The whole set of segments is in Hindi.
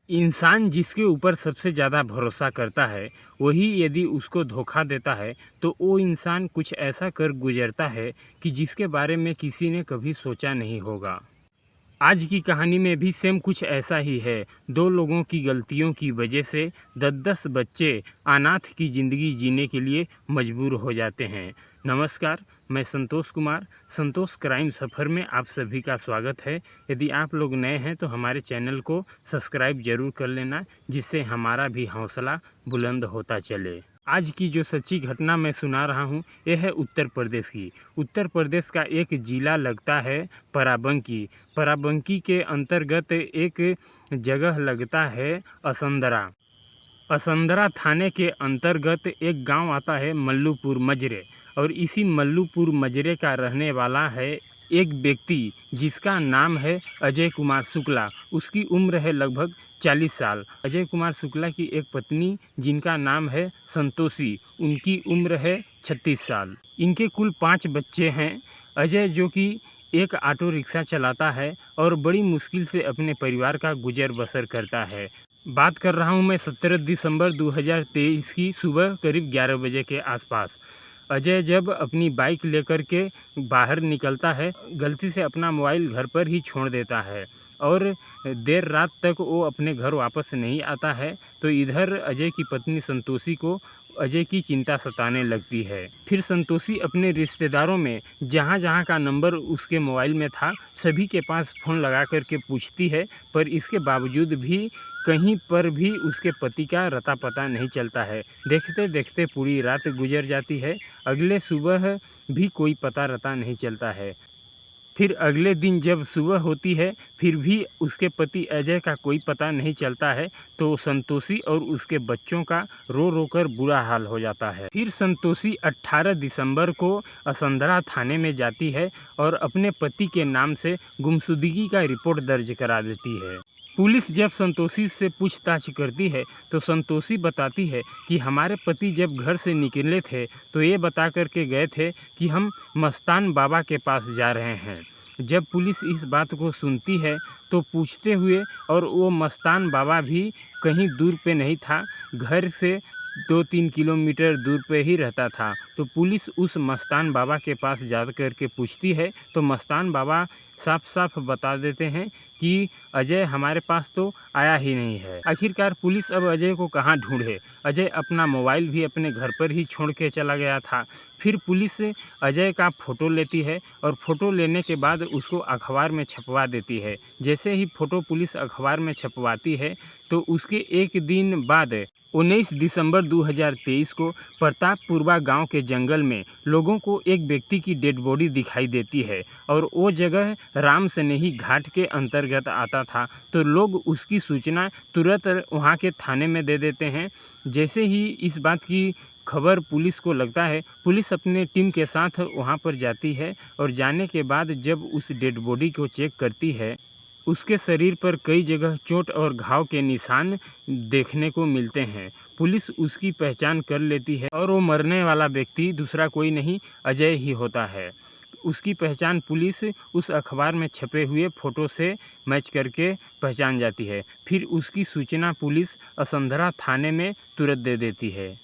इंसान जिसके ऊपर सबसे ज़्यादा भरोसा करता है, वही यदि उसको धोखा देता है, तो वो इंसान कुछ ऐसा कर गुज़रता है कि जिसके बारे में किसी ने कभी सोचा नहीं होगा। आज की कहानी में भी सेम कुछ ऐसा ही है। दो लोगों की गलतियों की वजह से 10-10 बच्चे अनाथ की ज़िंदगी जीने के लिए मजबूर हो जाते हैं। नमस्कार, मैं संतोष कुमार। संतोष क्राइम सफ़र में आप सभी का स्वागत है। यदि आप लोग नए हैं तो हमारे चैनल को सब्सक्राइब ज़रूर कर लेना, जिससे हमारा भी हौसला बुलंद होता चले। आज की जो सच्ची घटना मैं सुना रहा हूँ, यह है उत्तर प्रदेश की। उत्तर प्रदेश का एक ज़िला लगता है पराबंकी। पराबंकी के अंतर्गत एक जगह लगता है असंदरा। असंदरा थाने के अंतर्गत एक गांव आता है मल्लूपुर मजरे, और इसी मल्लूपुर मजरे का रहने वाला है एक व्यक्ति जिसका नाम है अजय कुमार शुक्ला। उसकी उम्र है लगभग 40 साल। अजय कुमार शुक्ला की एक पत्नी जिनका नाम है संतोषी, उनकी उम्र है 36 साल। इनके कुल 5 बच्चे हैं। अजय जो कि एक ऑटो रिक्शा चलाता है और बड़ी मुश्किल से अपने परिवार का गुजर बसर करता है। बात कर रहा हूँ मैं 17 दिसंबर 2023 की सुबह करीब 11 बजे के आसपास। अजय जब अपनी बाइक लेकर के बाहर निकलता है, गलती से अपना मोबाइल घर पर ही छोड़ देता है और देर रात तक वो अपने घर वापस नहीं आता है। तो इधर अजय की पत्नी संतोषी को अजय की चिंता सताने लगती है। फिर संतोषी अपने रिश्तेदारों में जहाँ जहाँ का नंबर उसके मोबाइल में था, सभी के पास फ़ोन लगा करके पूछती है, पर इसके बावजूद भी कहीं पर भी उसके पति का रता पता नहीं चलता है। देखते देखते पूरी रात गुजर जाती है। अगले सुबह भी कोई पता रता नहीं चलता है। फिर अगले दिन जब सुबह होती है, फिर भी उसके पति अजय का कोई पता नहीं चलता है। तो संतोषी और उसके बच्चों का रो रो कर बुरा हाल हो जाता है। फिर संतोषी 18 दिसंबर को असंदरा थाने में जाती है और अपने पति के नाम से गुमशुदगी का रिपोर्ट दर्ज करा देती है। पुलिस जब संतोषी से पूछताछ करती है तो संतोषी बताती है कि हमारे पति जब घर से निकले थे तो ये बता कर के गए थे कि हम मस्तान बाबा के पास जा रहे हैं। जब पुलिस इस बात को सुनती है तो पूछते हुए, और वो मस्तान बाबा भी कहीं दूर पे नहीं था, घर से 2-3 किलोमीटर दूर पे ही रहता था। तो पुलिस उस मस्तान बाबा के पास जा कर के पूछती है तो मस्तान बाबा साफ साफ बता देते हैं कि अजय हमारे पास तो आया ही नहीं है। आखिरकार पुलिस अब अजय को कहाँ ढूंढे। अजय अपना मोबाइल भी अपने घर पर ही छोड़ के चला गया था। फिर पुलिस अजय का फ़ोटो लेती है और फ़ोटो लेने के बाद उसको अखबार में छपवा देती है। जैसे ही फ़ोटो पुलिस अखबार में छपवाती है तो उसके एक दिन बाद 19 दिसंबर 2023 को प्रतापपुरवा गांव के जंगल में लोगों को एक व्यक्ति की डेड बॉडी दिखाई देती है, और वो जगह राम सनेही घाट के अंतर्गत आता था। तो लोग उसकी सूचना तुरंत वहां के थाने में दे देते हैं। जैसे ही इस बात की खबर पुलिस को लगता है, पुलिस अपने टीम के साथ वहां पर जाती है, और जाने के बाद जब उस डेड बॉडी को चेक करती है, उसके शरीर पर कई जगह चोट और घाव के निशान देखने को मिलते हैं। पुलिस उसकी पहचान कर लेती है और वो मरने वाला व्यक्ति दूसरा कोई नहीं, अजय ही होता है। उसकी पहचान पुलिस उस अखबार में छपे हुए फ़ोटो से मैच करके पहचान जाती है। फिर उसकी सूचना पुलिस असंदरा थाने में तुरंत दे देती है,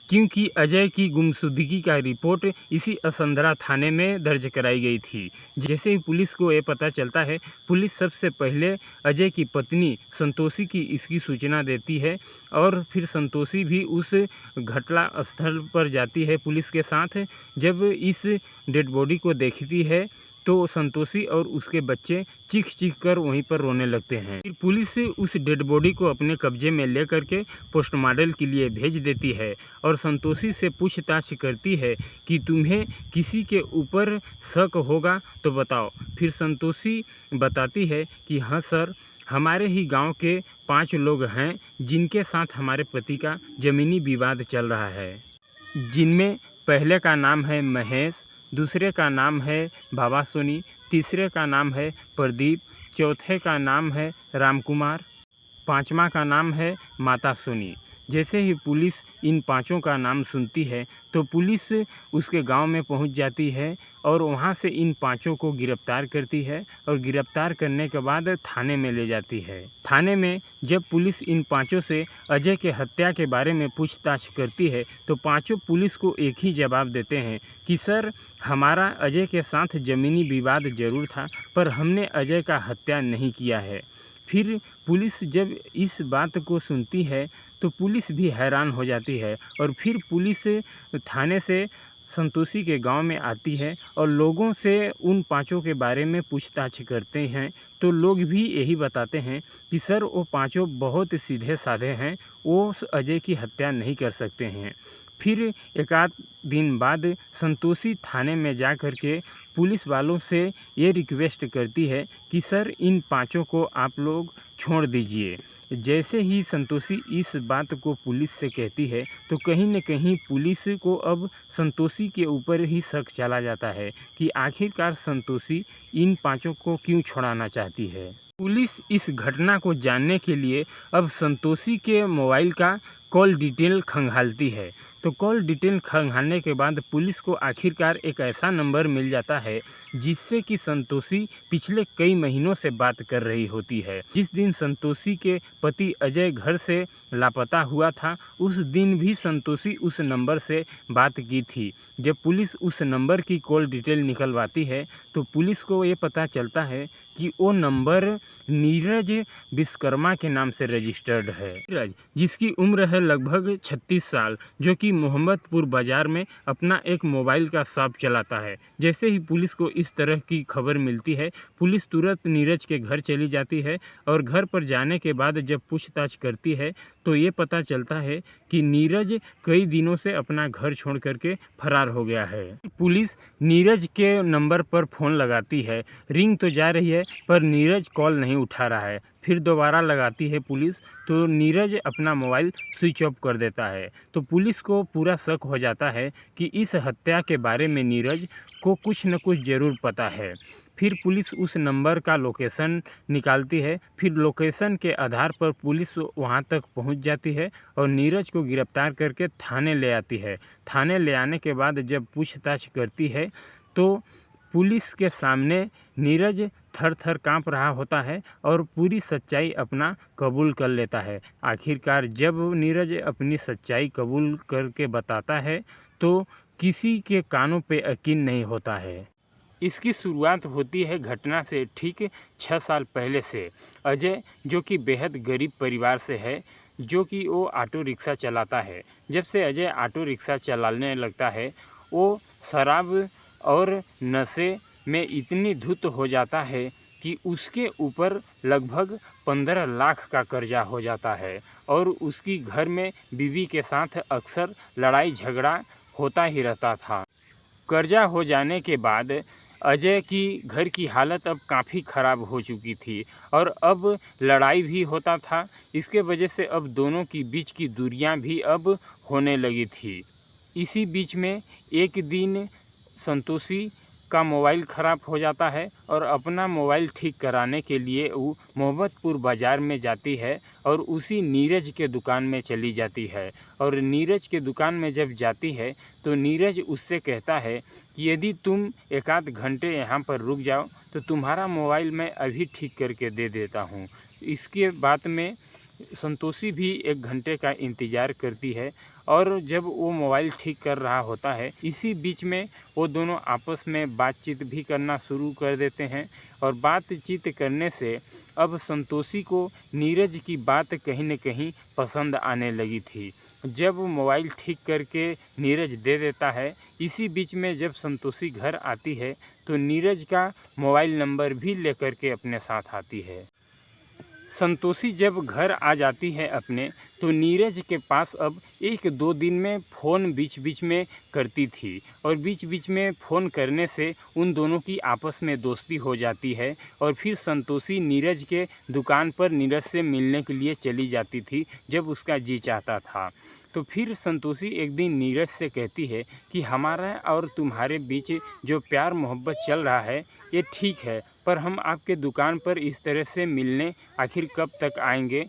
क्योंकि अजय की गुमशुदगी का रिपोर्ट इसी असंदरा थाने में दर्ज कराई गई थी। जैसे ही पुलिस को ये पता चलता है, पुलिस सबसे पहले अजय की पत्नी संतोषी की इसकी सूचना देती है, और फिर संतोषी भी उस घटना स्थल पर जाती है पुलिस के साथ। जब इस डेड बॉडी को देखती है तो संतोषी और उसके बच्चे चीख चीख कर वहीं पर रोने लगते हैं। फिर पुलिस उस डेड बॉडी को अपने कब्जे में ले करके पोस्टमार्टम के लिए भेज देती है, और संतोषी से पूछताछ करती है कि तुम्हें किसी के ऊपर शक होगा तो बताओ। फिर संतोषी बताती है कि हाँ सर, हमारे ही गांव के 5 लोग हैं जिनके साथ हमारे पति का ज़मीनी विवाद चल रहा है, जिनमें पहले का नाम है महेश, दूसरे का नाम है बाबा सोनी, तीसरे का नाम है प्रदीप, चौथे का नाम है रामकुमार, पांचवा का नाम है माता सोनी। जैसे ही पुलिस इन पाँचों का नाम सुनती है तो पुलिस उसके गांव में पहुंच जाती है और वहां से इन पाँचों को गिरफ्तार करती है और गिरफ्तार करने के बाद थाने में ले जाती है। थाने में जब पुलिस इन पाँचों से अजय के हत्या के बारे में पूछताछ करती है तो पाँचों पुलिस को एक ही जवाब देते हैं कि सर, हमारा अजय के साथ ज़मीनी विवाद ज़रूर था, पर हमने अजय का हत्या नहीं किया है। फिर पुलिस जब इस बात को सुनती है तो पुलिस भी हैरान हो जाती है और फिर पुलिस थाने से संतोषी के गांव में आती है और लोगों से उन पाँचों के बारे में पूछताछ करते हैं। तो लोग भी यही बताते हैं कि सर, वो पाँचों बहुत सीधे साधे हैं, वो उस अजय की हत्या नहीं कर सकते हैं। फिर एक आध दिन बाद संतोषी थाने में जा कर के पुलिस वालों से ये रिक्वेस्ट करती है कि सर, इन पाँचों को आप लोग छोड़ दीजिए। जैसे ही संतोषी इस बात को पुलिस से कहती है तो कहीं न कहीं पुलिस को अब संतोषी के ऊपर ही शक चला जाता है कि आखिरकार संतोषी इन पाँचों को क्यों छुड़ाना चाहती है। पुलिस इस घटना को जानने के लिए अब संतोषी के मोबाइल का कॉल डिटेल खंगालती है। तो कॉल डिटेल खंगालने के बाद पुलिस को आखिरकार एक ऐसा नंबर मिल जाता है जिससे कि संतोषी पिछले कई महीनों से बात कर रही होती है। जिस दिन संतोषी के पति अजय घर से लापता हुआ था, उस दिन भी संतोषी उस नंबर से बात की थी। जब पुलिस उस नंबर की कॉल डिटेल निकलवाती है तो पुलिस को ये पता चलता है कि वो नंबर नीरज विश्वकर्मा के नाम से रजिस्टर्ड है। नीरज, जिसकी उम्र है लगभग 36 साल, जो कि मोहम्मदपुर बाज़ार में अपना एक मोबाइल का शॉप चलाता है। जैसे ही पुलिस को इस तरह की खबर मिलती है, पुलिस तुरंत नीरज के घर चली जाती है और घर पर जाने के बाद जब पूछताछ करती है तो ये पता चलता है कि नीरज कई दिनों से अपना घर छोड़ करके फरार हो गया है। पुलिस नीरज के नंबर पर फ़ोन लगाती है, रिंग तो जा रही है पर नीरज कॉल नहीं उठा रहा है। फिर दोबारा लगाती है पुलिस तो नीरज अपना मोबाइल स्विच ऑफ कर देता है। तो पुलिस को पूरा शक हो जाता है कि इस हत्या के बारे में नीरज को कुछ न कुछ ज़रूर पता है। फिर पुलिस उस नंबर का लोकेशन निकालती है। फिर लोकेशन के आधार पर पुलिस वहां तक पहुंच जाती है और नीरज को गिरफ्तार करके थाने ले आती है। थाने ले आने के बाद जब पूछताछ करती है तो पुलिस के सामने नीरज थर थर काँप रहा होता है और पूरी सच्चाई अपना कबूल कर लेता है। आखिरकार जब नीरज अपनी सच्चाई कबूल करके बताता है तो किसी के कानों पे यकीन नहीं होता है। इसकी शुरुआत होती है घटना से ठीक 6 साल पहले से। अजय, जो कि बेहद गरीब परिवार से है, जो कि वो ऑटो रिक्शा चलाता है। जब से अजय ऑटो रिक्शा चलाने लगता है, वो शराब और नशे में इतनी धुत हो जाता है कि उसके ऊपर लगभग 15 लाख का कर्जा हो जाता है और उसकी घर में बीवी के साथ अक्सर लड़ाई झगड़ा होता ही रहता था। कर्जा हो जाने के बाद अजय की घर की हालत अब काफ़ी ख़राब हो चुकी थी और अब लड़ाई भी होता था। इसके वजह से अब दोनों की बीच की दूरियां भी अब होने लगी थी। इसी बीच में एक दिन संतोषी का मोबाइल ख़राब हो जाता है और अपना मोबाइल ठीक कराने के लिए वो मोहम्मदपुर बाज़ार में जाती है और उसी नीरज के दुकान में चली जाती है। और नीरज के दुकान में जब जाती है तो नीरज उससे कहता है कि यदि तुम एक आध घंटे यहाँ पर रुक जाओ तो तुम्हारा मोबाइल मैं अभी ठीक करके दे देता हूँ। इसके बाद में संतोषी भी 1 घंटे का इंतज़ार करती है और जब वो मोबाइल ठीक कर रहा होता है, इसी बीच में वो दोनों आपस में बातचीत भी करना शुरू कर देते हैं। और बातचीत करने से अब संतोषी को नीरज की बात कहीं न कहीं पसंद आने लगी थी। जब वो मोबाइल ठीक करके नीरज दे देता है, इसी बीच में जब संतोषी घर आती है तो नीरज का मोबाइल नंबर भी लेकर के अपने साथ आती है। संतोषी जब घर आ जाती है अपने, तो नीरज के पास अब 1-2 दिन में फ़ोन बीच-बीच में करती थी और बीच-बीच में फ़ोन करने से उन दोनों की आपस में दोस्ती हो जाती है। और फिर संतोषी नीरज के दुकान पर नीरज से मिलने के लिए चली जाती थी जब उसका जी चाहता था। तो फिर संतोषी एक दिन नीरज से कहती है कि हमारा और तुम्हारे बीच जो प्यार मोहब्बत चल रहा है ये ठीक है, पर हम आपके दुकान पर इस तरह से मिलने आखिर कब तक आएंगे,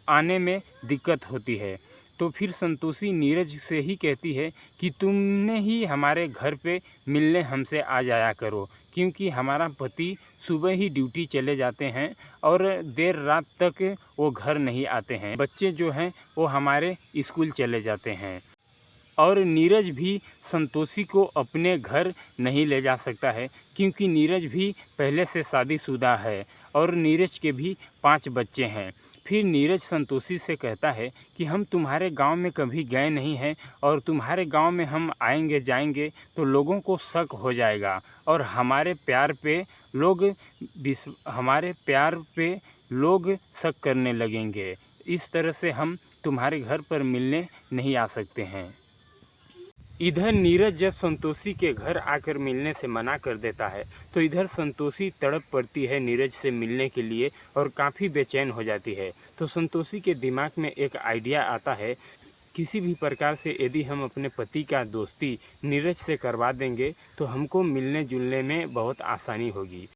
आने में दिक्कत होती है। तो फिर संतोषी नीरज से ही कहती है कि तुमने ही हमारे घर पे मिलने हमसे आ जाया करो, क्योंकि हमारा पति सुबह ही ड्यूटी चले जाते हैं और देर रात तक वो घर नहीं आते हैं। बच्चे जो हैं वो हमारे स्कूल चले जाते हैं। और नीरज भी संतोषी को अपने घर नहीं ले जा सकता है, क्योंकि नीरज भी पहले से शादीशुदा है और नीरज के भी 5 बच्चे हैं। फिर नीरज संतोषी से कहता है कि हम तुम्हारे गांव में कभी गए नहीं हैं और तुम्हारे गांव में हम आएंगे जाएंगे तो लोगों को शक हो जाएगा और हमारे प्यार पे लोग शक करने लगेंगे। इस तरह से हम तुम्हारे घर पर मिलने नहीं आ सकते हैं। इधर नीरज जब संतोषी के घर आकर मिलने से मना कर देता है तो इधर संतोषी तड़प पड़ती है नीरज से मिलने के लिए और काफ़ी बेचैन हो जाती है। तो संतोषी के दिमाग में एक आइडिया आता है, किसी भी प्रकार से यदि हम अपने पति का दोस्ती नीरज से करवा देंगे तो हमको मिलने जुलने में बहुत आसानी होगी।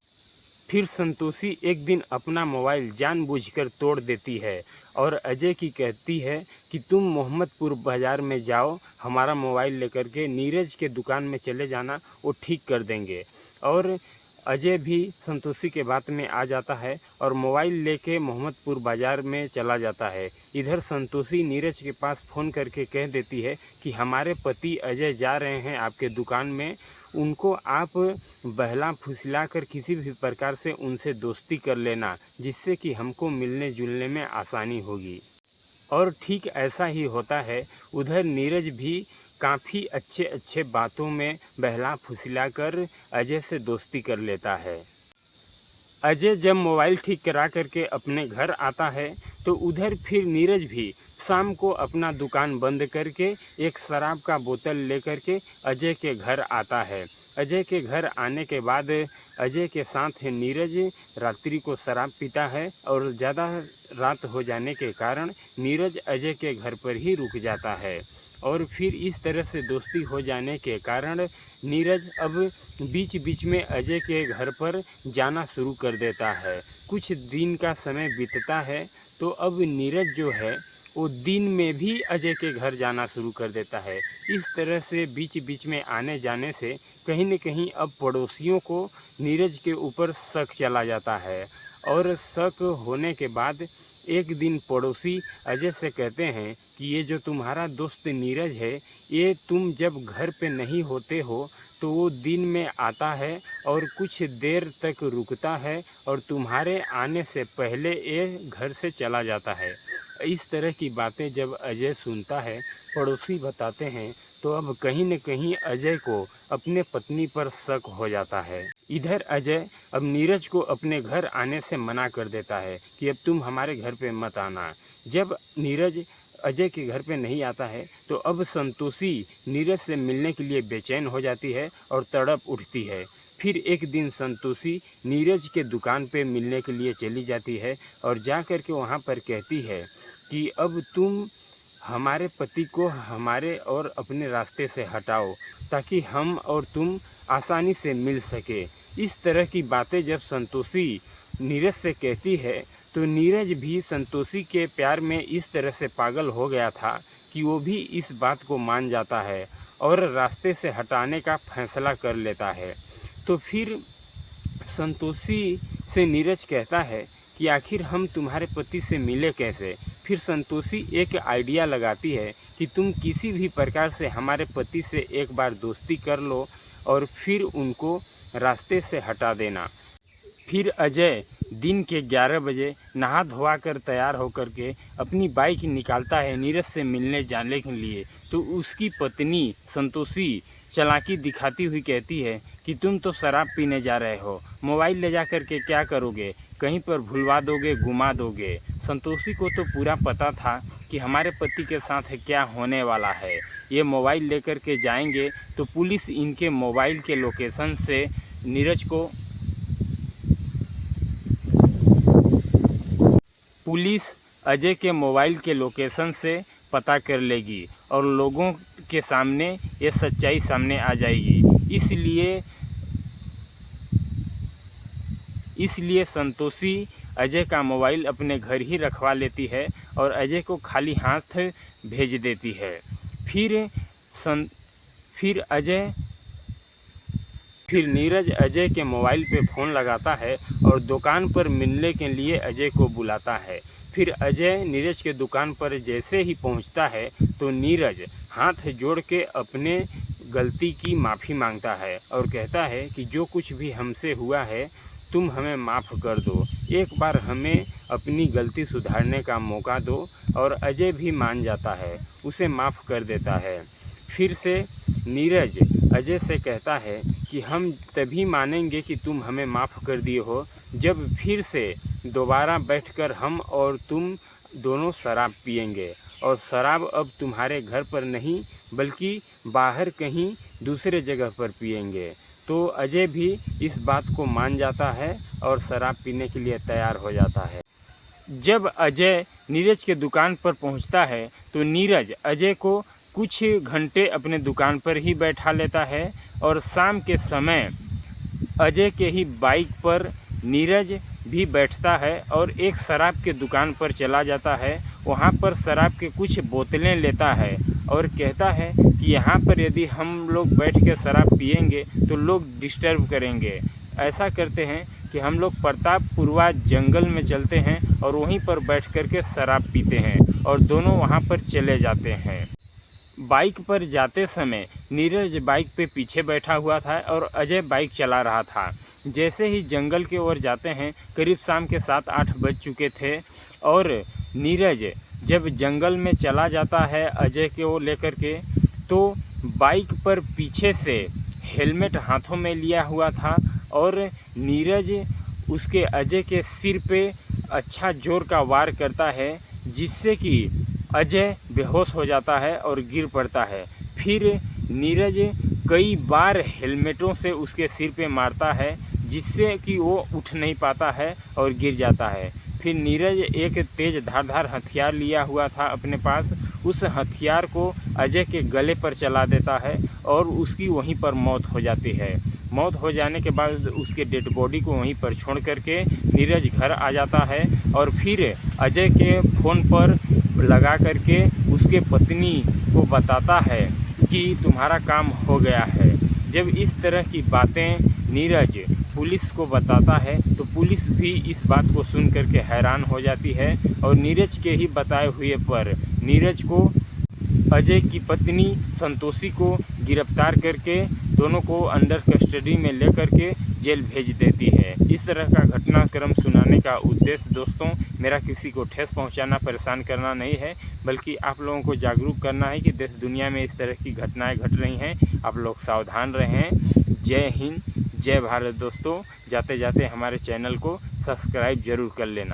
फिर संतोषी एक दिन अपना मोबाइल जानबूझकर तोड़ देती है और अजय की कहती है कि तुम मोहम्मदपुर बाज़ार में जाओ, हमारा मोबाइल लेकर के नीरज के दुकान में चले जाना, वो ठीक कर देंगे। और अजय भी संतोषी के बात में आ जाता है और मोबाइल लेके मोहम्मदपुर बाज़ार में चला जाता है। इधर संतोषी नीरज के पास फ़ोन करके कह देती है कि हमारे पति अजय जा रहे हैं आपके दुकान में, उनको आप बहला फुसला कर किसी भी प्रकार से उनसे दोस्ती कर लेना, जिससे कि हमको मिलने जुलने में आसानी होगी। और ठीक ऐसा ही होता है। उधर नीरज भी काफ़ी अच्छे बातों में बहला फुसला कर अजय से दोस्ती कर लेता है। अजय जब मोबाइल ठीक करा करके अपने घर आता है तो उधर फिर नीरज भी शाम को अपना दुकान बंद करके एक शराब का बोतल लेकर के अजय के घर आता है। अजय के घर आने के बाद अजय के साथ नीरज रात्रि को शराब पीता है और ज़्यादा रात हो जाने के कारण नीरज अजय के घर पर ही रुक जाता है। और फिर इस तरह से दोस्ती हो जाने के कारण नीरज अब बीच बीच में अजय के घर पर जाना शुरू कर देता है। कुछ दिन का समय बीतता है तो अब नीरज जो है वो दिन में भी अजय के घर जाना शुरू कर देता है। इस तरह से बीच बीच में आने जाने से कहीं न कहीं अब पड़ोसियों को नीरज के ऊपर शक चला जाता है। और शक होने के बाद एक दिन पड़ोसी अजय से कहते हैं कि ये जो तुम्हारा दोस्त नीरज है, ये तुम जब घर पे नहीं होते हो तो वो दिन में आता है और कुछ देर तक रुकता है और तुम्हारे आने से पहले ये घर से चला जाता है। इस तरह की बातें जब अजय सुनता है, पड़ोसी बताते हैं, तो अब कहीं न कहीं अजय को अपने पत्नी पर शक हो जाता है। इधर अजय अब नीरज को अपने घर आने से मना कर देता है कि अब तुम हमारे घर पे मत आना। जब नीरज अजय के घर पे नहीं आता है तो अब संतोषी नीरज से मिलने के लिए बेचैन हो जाती है और तड़प उठती है। फिर एक दिन संतोषी नीरज के दुकान पे मिलने के लिए चली जाती है और जा कर के वहाँ पर कहती है कि अब तुम हमारे पति को हमारे और अपने रास्ते से हटाओ ताकि हम और तुम आसानी से मिल सके। इस तरह की बातें जब संतोषी नीरज से कहती है तो नीरज भी संतोषी के प्यार में इस तरह से पागल हो गया था कि वो भी इस बात को मान जाता है और रास्ते से हटाने का फैसला कर लेता है। तो फिर संतोषी से नीरज कहता है कि आखिर हम तुम्हारे पति से मिले कैसे। फिर संतोषी एक आइडिया लगाती है कि तुम किसी भी प्रकार से हमारे पति से एक बार दोस्ती कर लो और फिर उनको रास्ते से हटा देना। फिर अजय दिन के 11 बजे नहा धोवा कर तैयार होकर के अपनी बाइक निकालता है नीरज से मिलने जाने के लिए। तो उसकी पत्नी संतोषी चालाकी दिखाती हुई कहती है कि तुम तो शराब पीने जा रहे हो, मोबाइल ले जा कर के क्या करोगे, कहीं पर भुलवा दोगे, घुमा दोगे। संतोषी को तो पूरा पता था कि हमारे पति के साथ क्या होने वाला है। ये मोबाइल लेकर के जाएंगे तो पुलिस इनके मोबाइल के लोकेशन से नीरज को पुलिस अजय के मोबाइल के लोकेशन से पता कर लेगी और लोगों के सामने ये सच्चाई सामने आ जाएगी। इसलिए संतोषी अजय का मोबाइल अपने घर ही रखवा लेती है और अजय को खाली हाथ भेज देती है। फिर नीरज अजय के मोबाइल पे फ़ोन लगाता है और दुकान पर मिलने के लिए अजय को बुलाता है। फिर अजय नीरज के दुकान पर जैसे ही पहुंचता है तो नीरज हाथ जोड़ के अपने गलती की माफ़ी मांगता है और कहता है कि जो कुछ भी हमसे हुआ है तुम हमें माफ़ कर दो, एक बार हमें अपनी गलती सुधारने का मौका दो। और अजय भी मान जाता है, उसे माफ़ कर देता है। फिर से नीरज अजय से कहता है कि हम तभी मानेंगे कि तुम हमें माफ़ कर दिए हो जब फिर से दोबारा बैठकर हम और तुम दोनों शराब पिएंगे, और शराब अब तुम्हारे घर पर नहीं बल्कि बाहर कहीं दूसरे जगह पर पिएंगे। तो अजय भी इस बात को मान जाता है और शराब पीने के लिए तैयार हो जाता है। जब अजय नीरज के दुकान पर पहुंचता है तो नीरज अजय को कुछ घंटे अपने दुकान पर ही बैठा लेता है और शाम के समय अजय के ही बाइक पर नीरज भी बैठता है और एक शराब के दुकान पर चला जाता है। वहाँ पर शराब के कुछ बोतलें लेता है और कहता है कि यहाँ पर यदि हम लोग बैठ के शराब पिएंगे तो लोग डिस्टर्ब करेंगे। ऐसा करते हैं कि हम लोग प्रतापपुरवा जंगल में चलते हैं और वहीं पर बैठ कर के शराब पीते हैं, और दोनों वहाँ पर चले जाते हैं। बाइक पर जाते समय नीरज बाइक पे पीछे बैठा हुआ था और अजय बाइक चला रहा था। जैसे ही जंगल की ओर जाते हैं, करीब शाम के 7-8 बज चुके थे और नीरज जब जंगल में चला जाता है अजय को लेकर के, तो बाइक पर पीछे से हेलमेट हाथों में लिया हुआ था और नीरज उसके अजय के सिर पे अच्छा जोर का वार करता है, जिससे कि अजय बेहोश हो जाता है और गिर पड़ता है। फिर नीरज कई बार हेलमेटों से उसके सिर पे मारता है, जिससे कि वो उठ नहीं पाता है और गिर जाता है। फिर नीरज एक तेज़ धारदार हथियार लिया हुआ था अपने पास, उस हथियार को अजय के गले पर चला देता है और उसकी वहीं पर मौत हो जाती है। मौत हो जाने के बाद उसके डेड बॉडी को वहीं पर छोड़ करके नीरज घर आ जाता है और फिर अजय के फ़ोन पर लगा करके उसके पत्नी को बताता है कि तुम्हारा काम हो गया है। जब इस तरह की बातें नीरज पुलिस को बताता है तो पुलिस भी इस बात को सुन करके हैरान हो जाती है और नीरज के ही बताए हुए पर नीरज को अजय की पत्नी संतोषी को गिरफ्तार करके दोनों को अंडर कस्टडी में लेकर के जेल भेज देती है। इस तरह का घटनाक्रम सुनाने का उद्देश्य दोस्तों मेरा किसी को ठेस पहुंचाना, परेशान करना नहीं है, बल्कि आप लोगों को जागरूक करना है कि देश दुनिया में इस तरह की घटनाएं घट रही हैं। आप लोग सावधान रहें। जय हिंद, जय भारत दोस्तों। जाते जाते हमारे चैनल को सब्सक्राइब जरूर कर लेना।